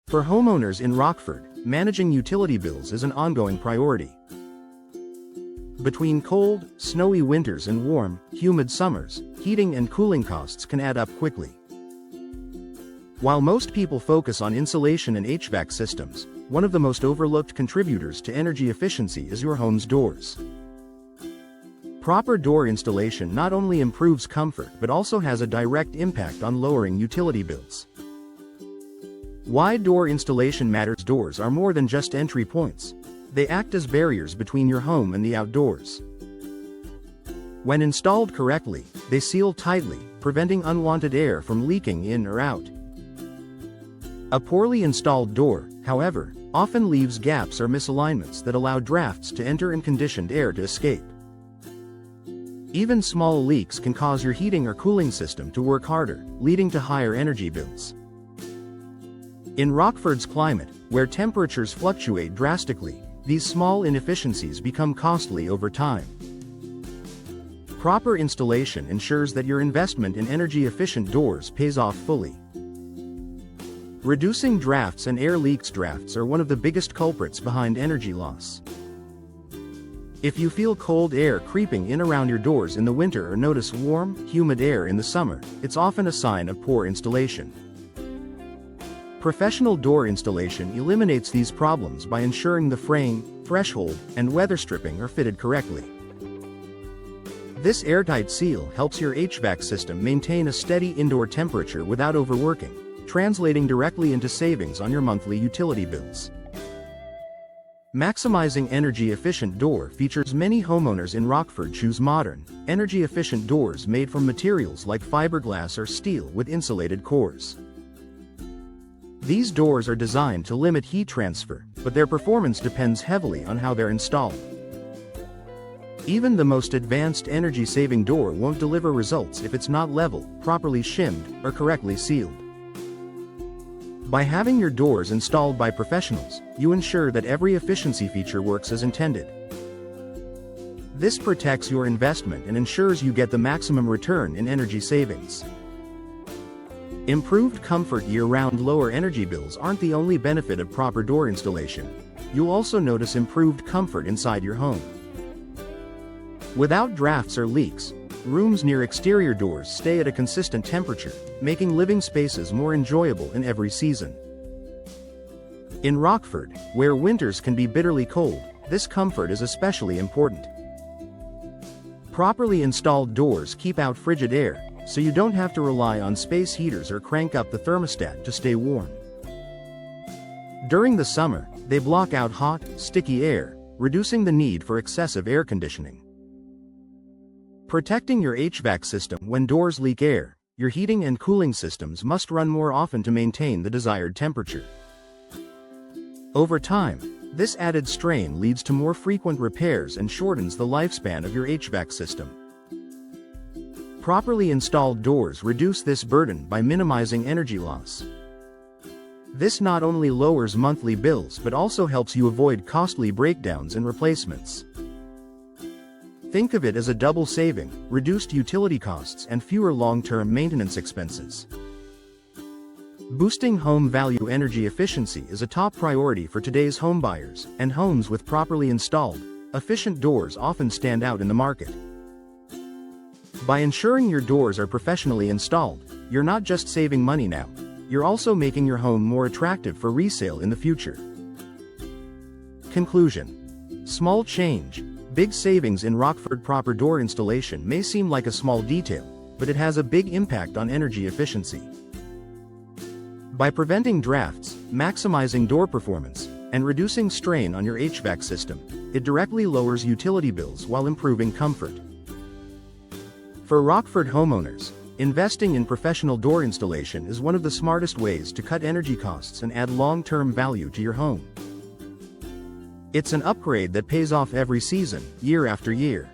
For homeowners in Rockford, managing utility bills is an ongoing priority. Between cold, snowy winters and warm, humid summers, heating and cooling costs can add up quickly. While most people focus on insulation and HVAC systems, one of the most overlooked contributors to energy efficiency is your home's doors. Proper door installation not only improves comfort but also has a direct impact on lowering utility bills. Why door installation matters. Doors are more than just entry points. They act as barriers between your home and the outdoors. When installed correctly, they seal tightly, preventing unwanted air from leaking in or out. A poorly installed door, however, often leaves gaps or misalignments that allow drafts to enter and conditioned air to escape. Even small leaks can cause your heating or cooling system to work harder, leading to higher energy bills. In Rockford's climate, where temperatures fluctuate drastically, these small inefficiencies become costly over time. Proper installation ensures that your investment in energy-efficient doors pays off fully. Reducing drafts and air leaks. Drafts are one of the biggest culprits behind energy loss. If you feel cold air creeping in around your doors in the winter or notice warm, humid air in the summer, it's often a sign of poor installation. Professional door installation eliminates these problems by ensuring the frame, threshold, and weather stripping are fitted correctly. This airtight seal helps your HVAC system maintain a steady indoor temperature without overworking, translating directly into savings on your monthly utility bills. Maximizing energy-efficient door features. Many homeowners in Rockford choose modern, energy-efficient doors made from materials like fiberglass or steel with insulated cores. These doors are designed to limit heat transfer, but their performance depends heavily on how they're installed. Even the most advanced energy-saving door won't deliver results if it's not level, properly shimmed, or correctly sealed. By having your doors installed by professionals, you ensure that every efficiency feature works as intended. This protects your investment and ensures you get the maximum return in energy savings. Improved comfort year-round. Lower energy bills aren't the only benefit of proper door installation. You'll also notice improved comfort inside your home. Without drafts or leaks, rooms near exterior doors stay at a consistent temperature, making living spaces more enjoyable in every season. In Rockford, where winters can be bitterly cold, this comfort is especially important. Properly installed doors keep out frigid air, so you don't have to rely on space heaters or crank up the thermostat to stay warm. During the summer, they block out hot, sticky air, reducing the need for excessive air conditioning. Protecting your HVAC system. When doors leak air, your heating and cooling systems must run more often to maintain the desired temperature. Over time, this added strain leads to more frequent repairs and shortens the lifespan of your HVAC system. Properly installed doors reduce this burden by minimizing energy loss. This not only lowers monthly bills but also helps you avoid costly breakdowns and replacements. Think of it as a double saving: reduced utility costs and fewer long-term maintenance expenses. Boosting home value. Energy efficiency is a top priority for today's homebuyers, and homes with properly installed, efficient doors often stand out in the market. By ensuring your doors are professionally installed, you're not just saving money now, you're also making your home more attractive for resale in the future. Conclusion: small change, big savings. In Rockford, proper door installation may seem like a small detail, but it has a big impact on energy efficiency. By preventing drafts, maximizing door performance, and reducing strain on your HVAC system, it directly lowers utility bills while improving comfort. For Rockford homeowners, investing in professional door installation is one of the smartest ways to cut energy costs and add long-term value to your home. It's an upgrade that pays off every season, year after year.